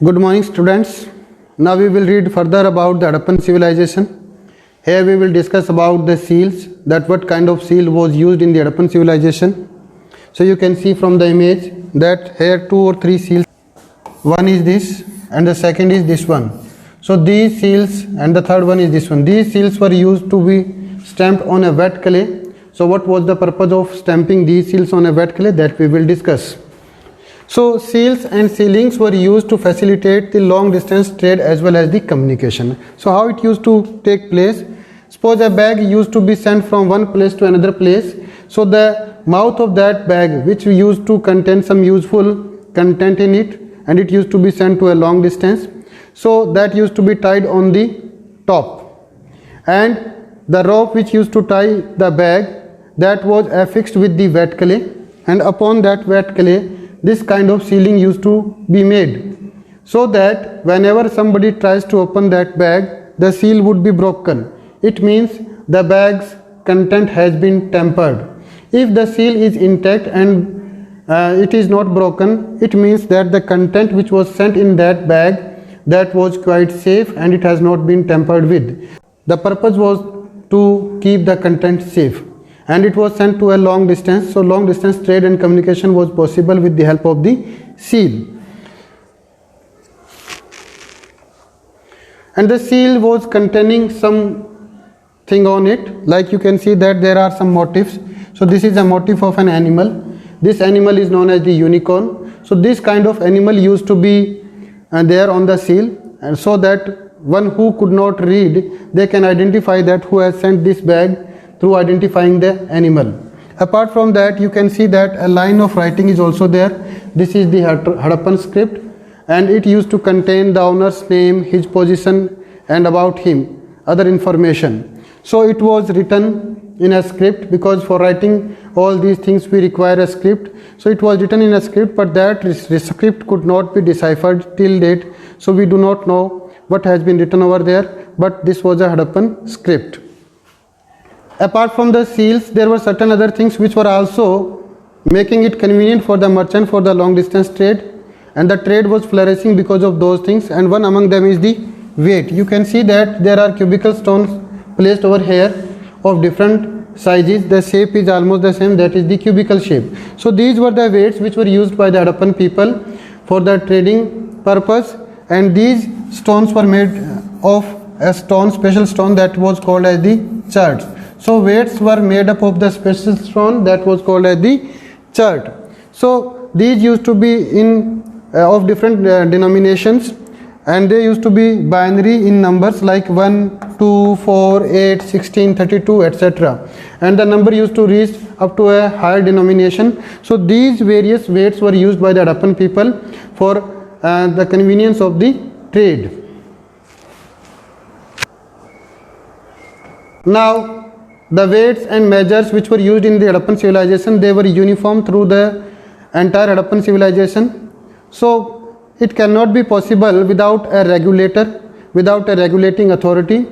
Good morning, students. Now we will read further about the Hadapan civilization. Here we will discuss about the seals, that what kind of seal was used in the Hadapan civilization. So you can see from the image that here 2 or 3 seals. One is this and the second is this one. So these seals and the third one is this one. These seals were used to be stamped on a wet clay. So what was the purpose of stamping these seals on a wet clay, that we will discuss. So seals and sealings were used to facilitate the long distance trade as well as the communication. So how it used to take place? Suppose a bag used to be sent from one place to another place. So the mouth of that bag, which we used to contain some useful content in it, and it used to be sent to a long distance. So that used to be tied on the top, and the rope which used to tie the bag, that was affixed with the wet clay, and upon that wet clay this kind of sealing used to be made, so that whenever somebody tries to open that bag, the seal would be broken. It means the bag's content has been tampered. If the seal is intact and it is not broken, it means that the content which was sent in that bag, that was quite safe and it has not been tampered with. The purpose was to keep the content safe, and it was sent to a long distance. So long distance trade and communication was possible with the help of the seal. And the seal was containing some thing on it, like you can see that there are some motifs. So this is a motif of an animal. This animal is known as the unicorn. So this kind of animal used to be there on the seal, and so that one who could not read, they can identify that who has sent this bag through identifying the animal. Apart from that, you can see that a line of writing is also there. This is the Hadapan script, and it used to contain the owner's name, his position, and about him, other information. So it was written in a script, because for writing all these things we require a script. So it was written in a script, but that script could not be deciphered till date. So we do not know what has been written over there, but this was a Hadapan script. Apart from the seals, there were certain other things which were also making it convenient for the merchant for the long distance trade, and the trade was flourishing because of those things, and one among them is the weight. You can see that there are cubical stones placed over here of different sizes. The shape is almost the same, that is the cubical shape. So these were the weights which were used by the Hadapan people for the trading purpose, and these stones were made of a stone, special stone, that was called as the chert. So weights were made up of the special stone that was called as the chert. So these used to be in of different denominations, and they used to be binary in numbers like 1, 2, 4, 8, 16, 32, etc. And the number used to reach up to a higher denomination. So these various weights were used by the Hadapan people for the convenience of the trade. Now, the weights and measures which were used in the Hadapan civilization, they were uniform through the entire Hadapan civilization. So it cannot be possible without a regulator, without a regulating authority,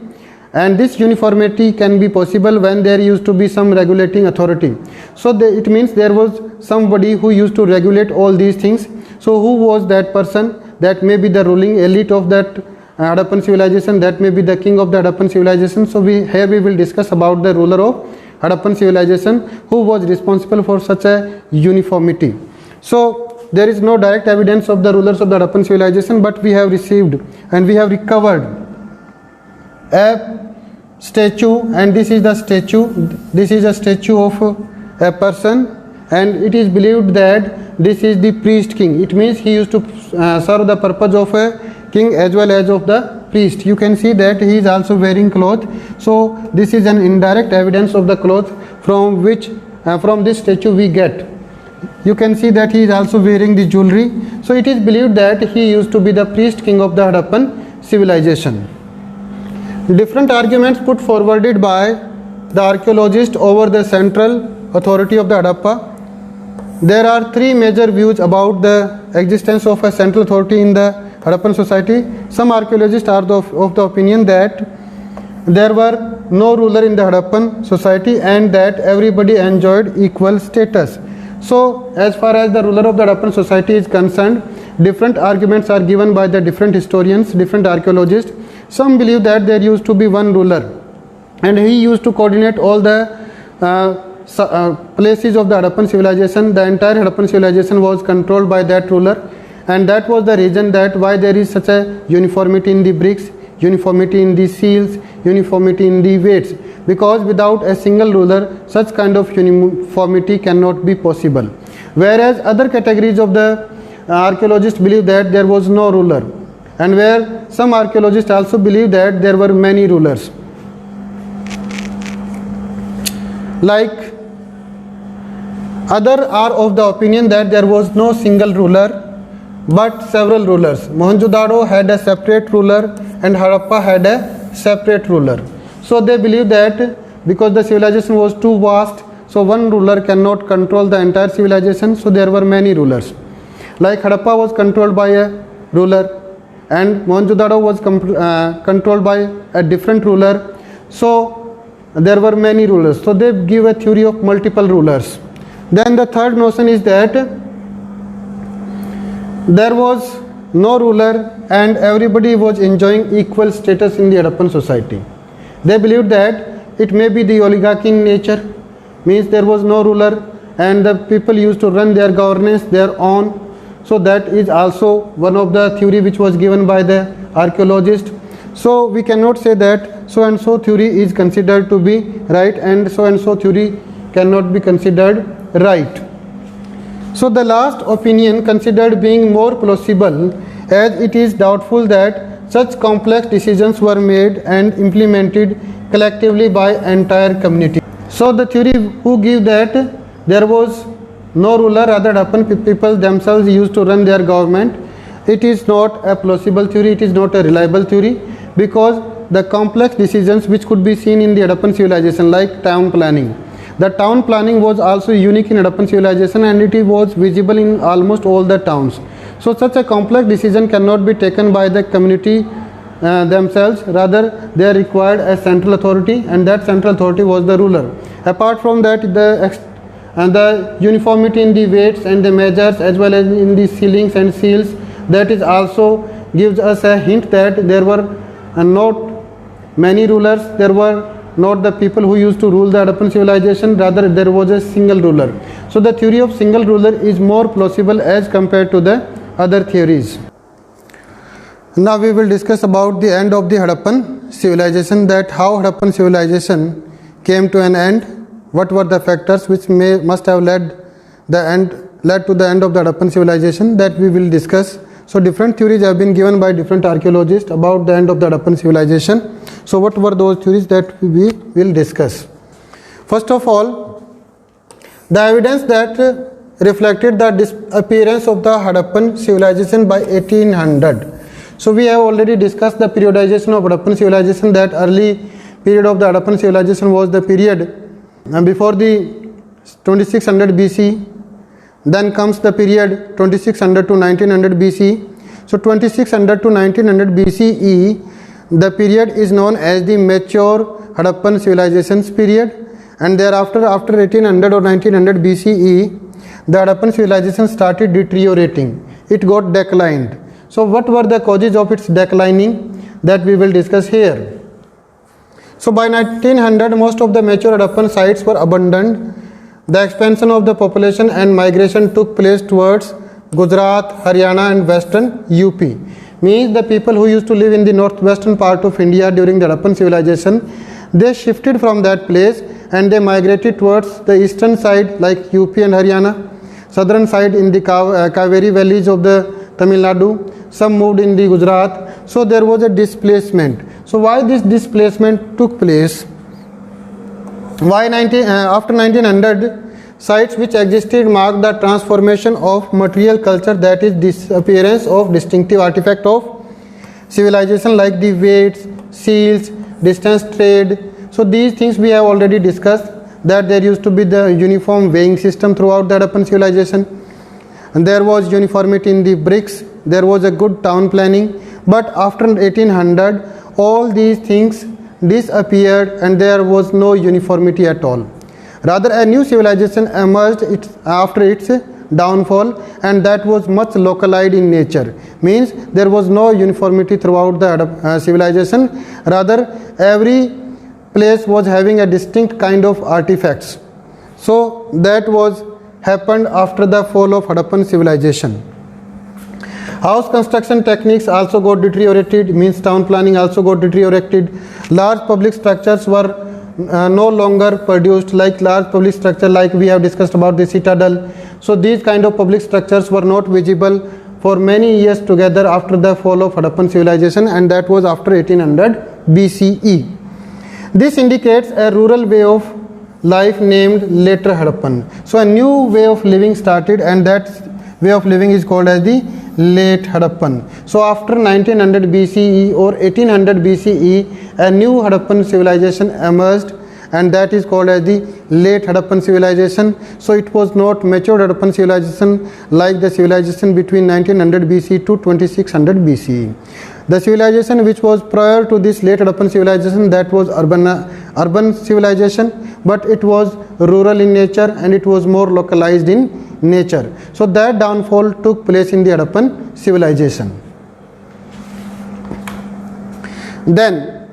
and this uniformity can be possible when there used to be some regulating authority. So it means there was somebody who used to regulate all these things. So who was that person? That may be the ruling elite of that Hadapan civilization, that may be the king of the Hadapan civilization. So here we will discuss about the ruler of Hadapan civilization, who was responsible for such a uniformity. So there is no direct evidence of the rulers of the Hadapan civilization, but we have received and we have recovered a statue, and this is the statue. This is a statue of a person, and it is believed that this is the priest king. It means he used to serve the purpose of a king as well as of the priest. You can see that he is also wearing cloth. So this is an indirect evidence of the cloth from which from this statue we get. You can see that he is also wearing the jewelry. So it is believed that he used to be the priest king of the Hadapan civilization. Different arguments put forwarded by the archaeologist over the central authority of the Hadappa. There are 3 major views about the existence of a central authority in the Hadapan society. Some archaeologists are of the opinion that there were no ruler in the Hadapan society and that everybody enjoyed equal status. So as far as the ruler of the Hadapan society is concerned, different arguments are given by the different historians, different archaeologists. Some believe that there used to be one ruler and he used to coordinate all the places of the Harappan civilization. The entire Harappan civilization was controlled by that ruler, and that was the reason that why there is such a uniformity in the bricks, uniformity in the seals, uniformity in the weights, because without a single ruler such kind of uniformity cannot be possible. Whereas other categories of the archaeologists believe that there was no ruler, and where some archaeologists also believe that there were many rulers. Like other are of the opinion that there was no single ruler but several rulers. Mohenjo-daro had a separate ruler and Harappa had a separate ruler. So they believe that because the civilization was too vast, so one ruler cannot control the entire civilization, so there were many rulers. Like Harappa was controlled by a ruler and Mohenjo-daro was controlled by a different ruler, so there were many rulers. So they give a theory of multiple rulers. Then the third notion is that there was no ruler and everybody was enjoying equal status in the Harappan society. They believed that it may be the oligarchy in nature, means there was no ruler and the people used to run their governance their own. So that is also one of the theory which was given by the archaeologist. So we cannot say that so and so theory is considered to be right and so theory cannot be considered right. So the last opinion considered being more plausible, as it is doubtful that such complex decisions were made and implemented collectively by entire community. So the theory who give that there was no ruler, rather Harappan people themselves used to run their government, it is not a plausible theory, it is not a reliable theory, because the complex decisions which could be seen in the Harappan civilization, like town planning. The town planning was also unique in Harappan civilization and it was visible in almost all the towns. So such a complex decision cannot be taken by the community themselves, rather they required a central authority, and that central authority was the ruler. Apart from that, the uniformity in the weights and the measures as well as in the ceilings and seals, that is also gives us a hint that there were not many rulers, there were not the people who used to rule the Harappan civilization, rather there was a single ruler. So the theory of single ruler is more plausible as compared to the other theories. Now we will discuss about the end of the Harappan civilization, that how Harappan civilization came to an end, what were the factors which must have led to the end of the Harappan civilization, that we will discuss. So different theories have been given by different archaeologists about the end of the Harappan civilization. So what were those theories that we will discuss? First of all, the evidence that reflected the disappearance of the Harappan civilization by 1800. So we have already discussed the periodization of Harappan civilization, that early period of the Harappan civilization was the period before the 2600 BC. Then comes the period 2600 to 1900 BC. So 2600 to 1900 BCE, the period is known as the mature Harappan civilizations period, and thereafter after 1800 or 1900 BCE, the Harappan civilization started deteriorating. It got declined. So what were the causes of its declining, that we will discuss here. So by 1900, most of the mature Harappan sites were abandoned. The expansion of the population and migration took place towards Gujarat, Haryana and western UP. Means the people who used to live in the northwestern part of India during the Harappan civilization, they shifted from that place and they migrated towards the eastern side like UP and Haryana, southern side in the Kaveri valleys of the Tamil Nadu, some moved in the Gujarat. So there was a displacement. So why this displacement took place? Why after 1900, sites which existed marked the transformation of material culture, that is disappearance of distinctive artifact of civilization like the weights, seals, distance trade. So these things we have already discussed, that there used to be the uniform weighing system throughout the Harappan civilization, and there was uniformity in the bricks, there was a good town planning. But after 1800, all these things disappeared and there was no uniformity at all. Rather, a new civilization emerged after its downfall, and that was much localized in nature. Means there was no uniformity throughout the civilization. Rather, every place was having a distinct kind of artifacts. So that was happened after the fall of Hadapan civilization. House construction techniques also got deteriorated, means town planning also got deteriorated. Large public structures were no longer produced, like large public structure like we have discussed about the citadel. So these kind of public structures were not visible for many years together after the fall of Hadapan civilization, and that was after 1800 BCE. This indicates a rural way of life named later Harappan. So a new way of living started, and that way of living is called as the late Harappan. So after 1900 BCE or 1800 BCE, a new Harappan civilization emerged, and that is called as the late Harappan civilization. So it was not matured Harappan civilization like the civilization between 1900 BC to 2600 BCE. The civilization which was prior to this late Harappan civilization, that was urban civilization, but it was rural in nature and it was more localized in nature. So that downfall took place in the Harappan civilization. Then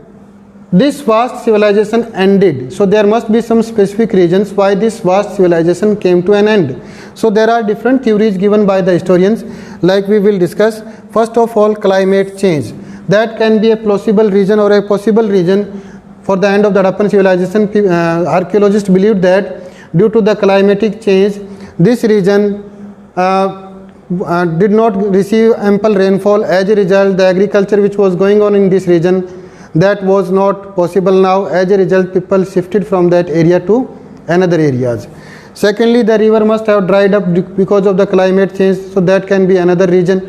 this vast civilization ended. So there must be some specific reasons why this vast civilization came to an end. So there are different theories given by the historians, like we will discuss. First of all, climate change. That can be a plausible reason or a possible reason for the end of the Harappan civilization. Archaeologists believe that due to the climatic change, this region did not receive ample rainfall. As a result, the agriculture which was going on in this region, that was not possible now. As a result, people shifted from that area to another areas. Secondly, the river must have dried up because of the climate change. So that can be another reason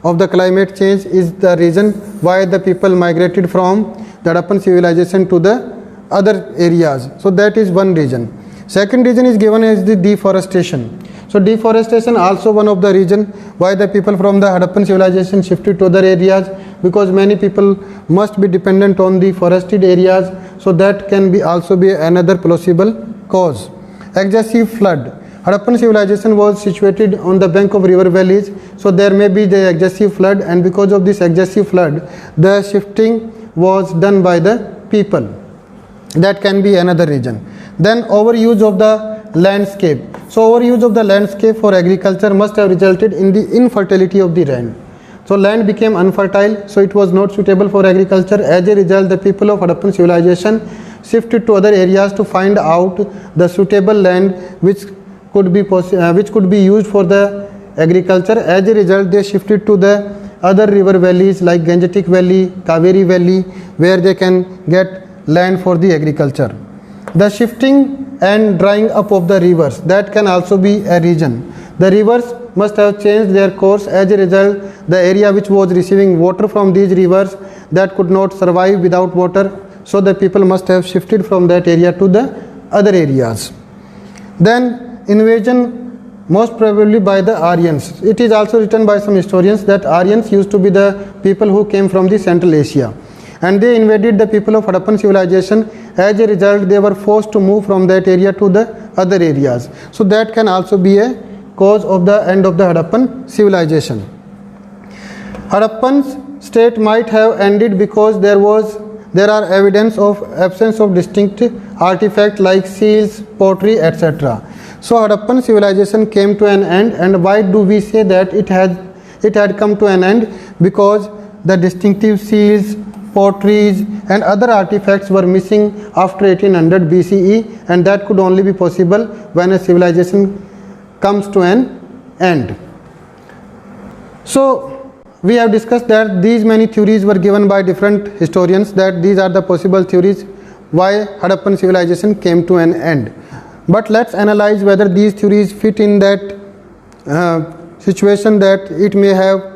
of the climate change, is the reason why the people migrated from the Harappan civilization to the other areas. So that is one reason. Second reason is given as the deforestation. So deforestation also one of the reason why the people from the Hadapan civilization shifted to other areas, because many people must be dependent on the forested areas. So that can be also be another plausible cause. Excessive flood. Hadapan civilization was situated on the bank of river valleys, so there may be the excessive flood, and because of this excessive flood, the shifting was done by the people. That can be another reason. Then overuse of the landscape. So overuse of the landscape for agriculture must have resulted in the infertility of the land. So land became unfertile, so it was not suitable for agriculture. As a result, the people of Hadapan civilization shifted to other areas to find out the suitable land which could be used for the agriculture. As a result, they shifted to the other river valleys like Gangetic Valley, Kaveri Valley, where they can get land for the agriculture. The shifting and drying up of the rivers, that can also be a reason. The rivers must have changed their course. As a result, the area which was receiving water from these rivers, that could not survive without water. So the people must have shifted from that area to the other areas. Then invasion, most probably by the Aryans. It is also written by some historians that Aryans used to be the people who came from the Central Asia, and they invaded the people of Hadapan civilization. As a result, they were forced to move from that area to the other areas. So that can also be a cause of the end of the Hadapan civilization. Harappan's state might have ended because there are evidence of absence of distinct artifacts like seals, pottery, etc. So Harappan civilization came to an end, and why do we say that it had come to an end? Because the distinctive seals, potteries and other artifacts were missing after 1800 BCE, and that could only be possible when a civilization comes to an end. So we have discussed that these many theories were given by different historians, that these are the possible theories why Hadapan civilization came to an end. But let's analyze whether these theories fit in that situation that it may have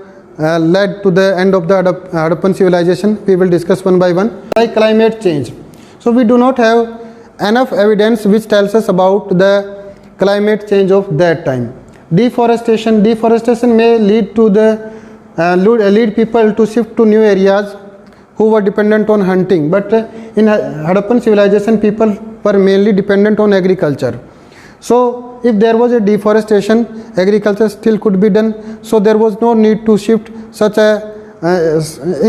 led to the end of the Hadapan civilization. We will discuss one by one. Like climate change. So we do not have enough evidence which tells us about the climate change of that time. Deforestation may lead to lead people to shift to new areas who were dependent on hunting, but in Hadapan civilization people were mainly dependent on agriculture. So if there was a deforestation, agriculture still could be done. So there was no need to shift in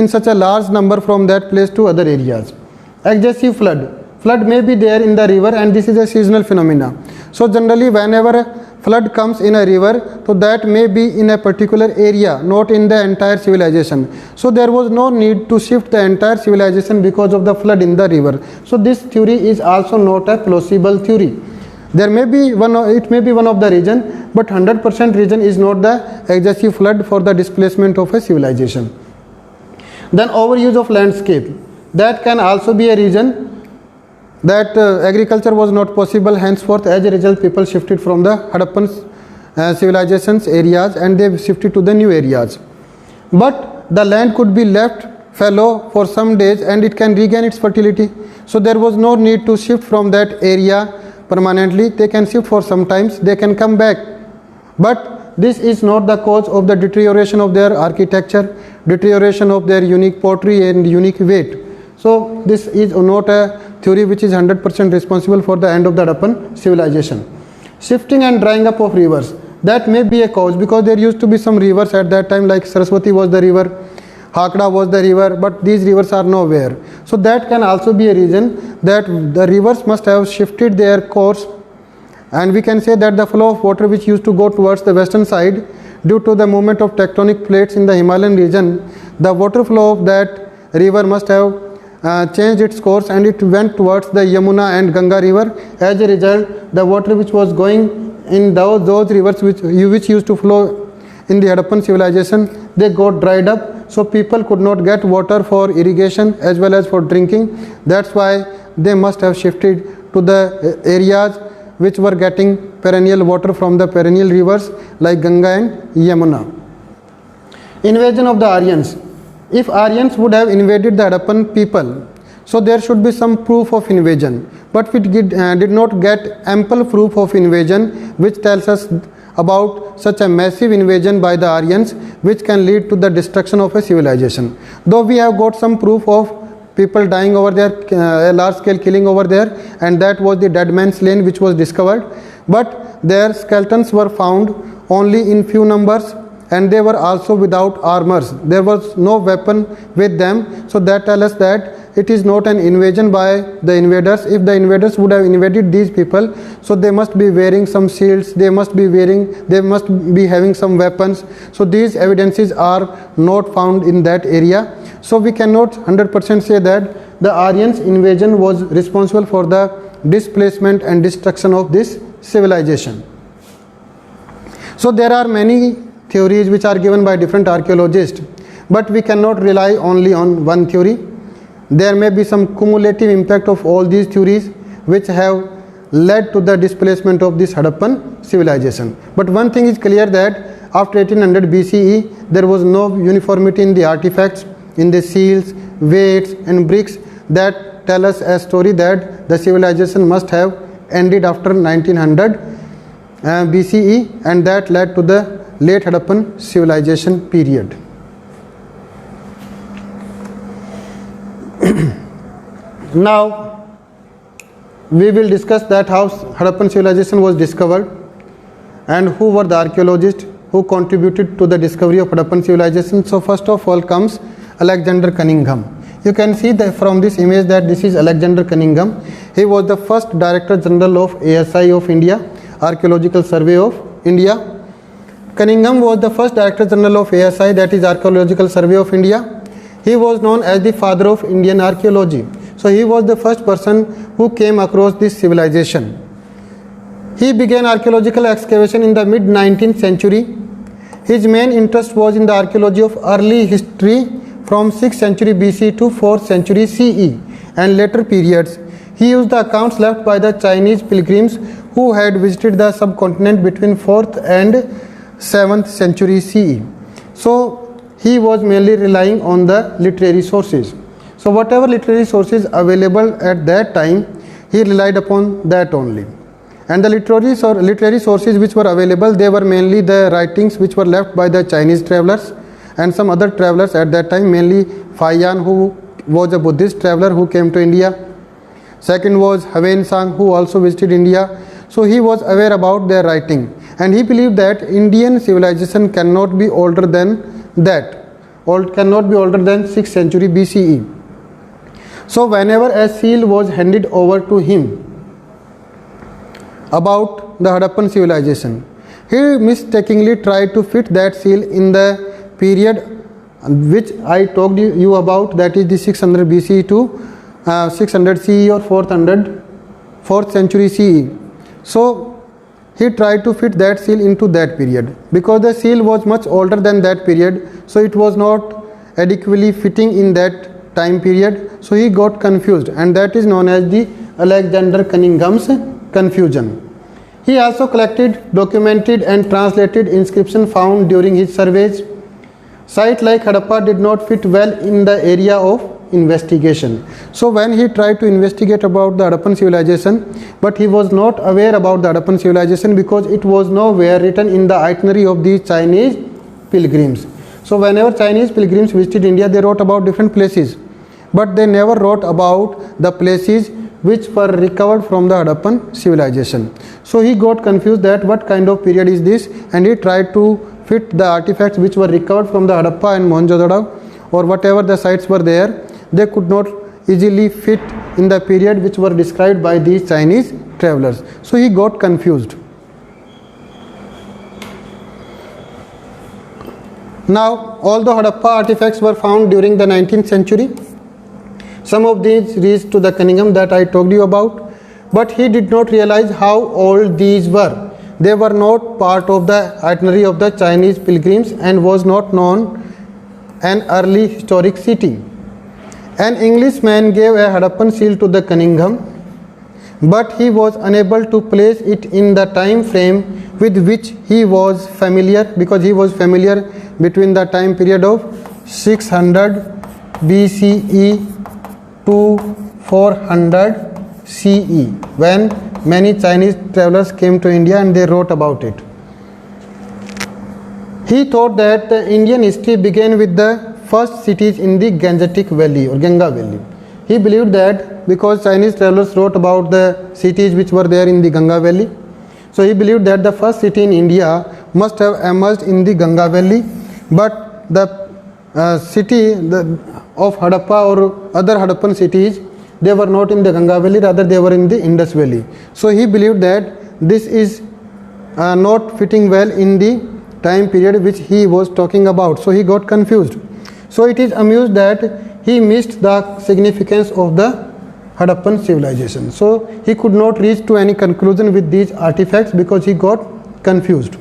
such a large number from that place to other areas. Excessive flood may be there in the river, and this is a seasonal phenomena. So generally whenever a flood comes in a river, so that may be in a particular area, not in the entire civilization. So there was no need to shift the entire civilization because of the flood in the river. So this theory is also not a plausible theory. There may be it may be one of the reason, but 100% reason is not the excessive flood for the displacement of a civilization. Then overuse of landscape, that can also be a reason that agriculture was not possible. Henceforth, as a result, people shifted from the Harappan civilizations areas and they shifted to the new areas. But the land could be left fallow for some days and it can regain its fertility. So there was no need to shift from that area permanently. They can shift for some times, they can come back. But this is not the cause of the deterioration of their architecture, deterioration of their unique pottery and unique weight. So this is not a theory which is 100% responsible for the end of the Harappan civilization. Shifting and drying up of rivers, that may be a cause, because there used to be some rivers at that time, like Saraswati was the river, Hakra was the river, but these rivers are nowhere. So that can also be a reason that the rivers must have shifted their course, and we can say that the flow of water which used to go towards the western side, due to the movement of tectonic plates in the Himalayan region, the water flow of that river must have changed its course and it went towards the Yamuna and Ganga river. As a result, the water which was going in those rivers which used to flow in the Hadapan civilization, they got dried up. So people could not get water for irrigation as well as for drinking. That's why they must have shifted to the areas which were getting perennial water from the perennial rivers like Ganga and Yamuna. Invasion of the Aryans. If Aryans would have invaded the Harappan people, so there should be some proof of invasion, but we did not get ample proof of invasion which tells us about such a massive invasion by the Aryans which can lead to the destruction of a civilization. Though we have got some proof of people dying over there, a large scale killing over there, and that was the dead man's lane which was discovered, but their skeletons were found only in few numbers, and they were also without armors. There was no weapon with them. So that tells us that it is not an invasion by the invaders. If the invaders would have invaded these people, so they must be wearing some shields, they must be having some weapons. So these evidences are not found in that area. So we cannot 100% say that the Aryans invasion was responsible for the displacement and destruction of this civilization. So there are many theories which are given by different archaeologists, but we cannot rely only on one theory. There may be some cumulative impact of all these theories which have led to the displacement of this Hadapan civilization. But one thing is clear, that after 1800 BCE there was no uniformity in the artifacts, in the seals, weights and bricks, that tell us a story that the civilization must have ended after 1900 BCE, and that led to the late Hadapan civilization period. Now we will discuss that how Hadapan civilization was discovered and who were the archaeologists who contributed to the discovery of Hadapan civilization. So first of all comes Alexander Cunningham. You can see that from this image that this is Alexander Cunningham. He was the first Director General of ASI of India, Archaeological Survey of India. Cunningham was the first Director General of ASI, that is Archaeological Survey of India. He was known as the father of Indian archaeology. So he was the first person who came across this civilization. He began archaeological excavation in the mid-19th century. His main interest was in the archaeology of early history from 6th century BC to 4th century CE and later periods. He used the accounts left by the Chinese pilgrims who had visited the subcontinent between 4th and 7th century CE. So he was mainly relying on the literary sources. So whatever literary sources available at that time, he relied upon that only. And the literary sources which were available, they were mainly the writings which were left by the Chinese travelers and some other travelers at that time, mainly Faiyan, who was a Buddhist traveler who came to India. Second was Huen Sang, who also visited India. So he was aware about their writing, and he believed that Indian civilization cannot be older than that, or cannot be older than 6th century BCE. So whenever a seal was handed over to him about the Harappan civilization, he mistakenly tried to fit that seal in the period which I told you about, that is the 600 BCE to 600 CE or 4th century CE. So he tried to fit that seal into that period. Because the seal was much older than that period, so it was not adequately fitting in that time period. So he got confused, and that is known as the Alexander Cunningham's confusion. He also collected, documented and translated inscriptions found during his surveys. Sites like Harappa did not fit well in the area of investigation. So when he tried to investigate about the Harappan civilization, but he was not aware about the Harappan civilization because it was nowhere written in the itinerary of the Chinese pilgrims. So whenever Chinese pilgrims visited India, they wrote about different places, but they never wrote about the places which were recovered from the Hadapan civilization. So he got confused that what kind of period is this, and he tried to fit the artifacts which were recovered from the Harappa and Mohenjo-daro, or whatever the sites were there. They could not easily fit in the period which were described by these Chinese travelers. So he got confused. Now, although Harappa artifacts were found during the 19th century, some of these reached to the Cunningham that I told you about, but he did not realize how old these were. They were not part of the itinerary of the Chinese pilgrims and was not known an early historic city. An Englishman gave a Hadapan seal to the Cunningham, but he was unable to place it in the time frame with which he was familiar, because he was familiar between the time period of 600 BCE to 400 CE, when many Chinese travelers came to India and they wrote about it. He thought that the Indian history began with the first cities in the Gangetic Valley or Ganga Valley. He believed that because Chinese travelers wrote about the cities which were there in the Ganga Valley, so he believed that the first city in India must have emerged in the Ganga Valley, but the city of Harappa or other Hadapan cities, they were not in the Ganga Valley, rather they were in the Indus Valley. So he believed that this is not fitting well in the time period which he was talking about. So he got confused. So it is amused that he missed the significance of the Hadapan civilization. So he could not reach to any conclusion with these artifacts because he got confused.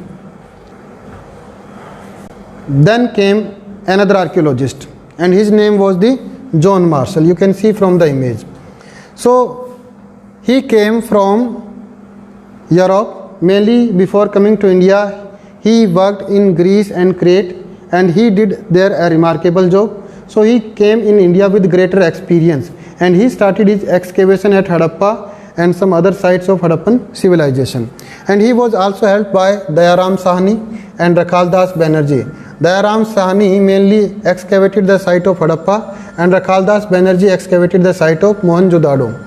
Then came another archaeologist, and his name was the John Marshall. You can see from the image. So he came from Europe. Mainly before coming to India, he worked in Greece and Crete, and he did there a remarkable job. So he came in India with greater experience, and he started his excavation at Harappa and some other sites of Hadapan civilization. And he was also helped by Dayaram Sahni and Rakhaldas Banerjee. Dayaram Sahni mainly excavated the site of Harappa, and Rakhaldas Banerjee excavated the site of Mohenjo-daro.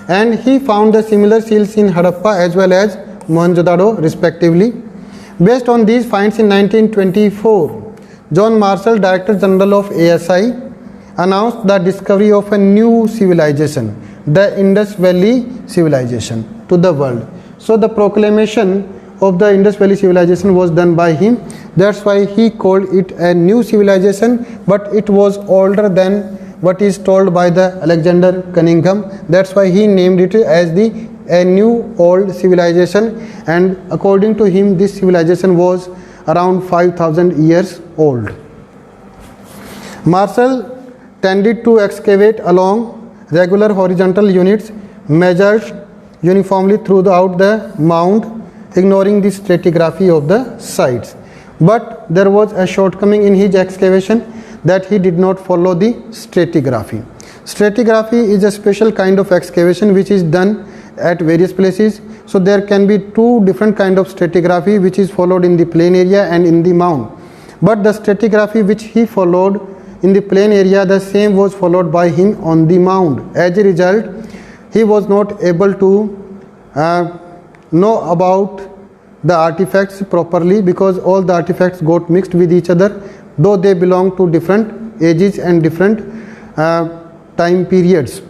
And he found the similar seals in Harappa as well as Mohenjo-daro respectively. Based on these finds in 1924, John Marshall, Director General of ASI, announced the discovery of a new civilization, the Indus Valley civilization, to the world. So the proclamation of the Indus Valley civilization was done by him. That's why he called it a new civilization, but it was older than what is told by the Alexander Cunningham. That's why he named it as a new old civilization, and according to him this civilization was around 5,000 years old. Marshall tended to excavate along regular horizontal units measured uniformly throughout the mound, ignoring the stratigraphy of the sites. But there was a shortcoming in his excavation, that he did not follow the stratigraphy. Stratigraphy is a special kind of excavation which is done at various places. So there can be two different kind of stratigraphy which is followed in the plain area and in the mound. But the stratigraphy which he followed in the plain area, the same was followed by him on the mound. As a result, he was not able to know about the artifacts properly, because all the artifacts got mixed with each other, though they belong to different ages and different time periods.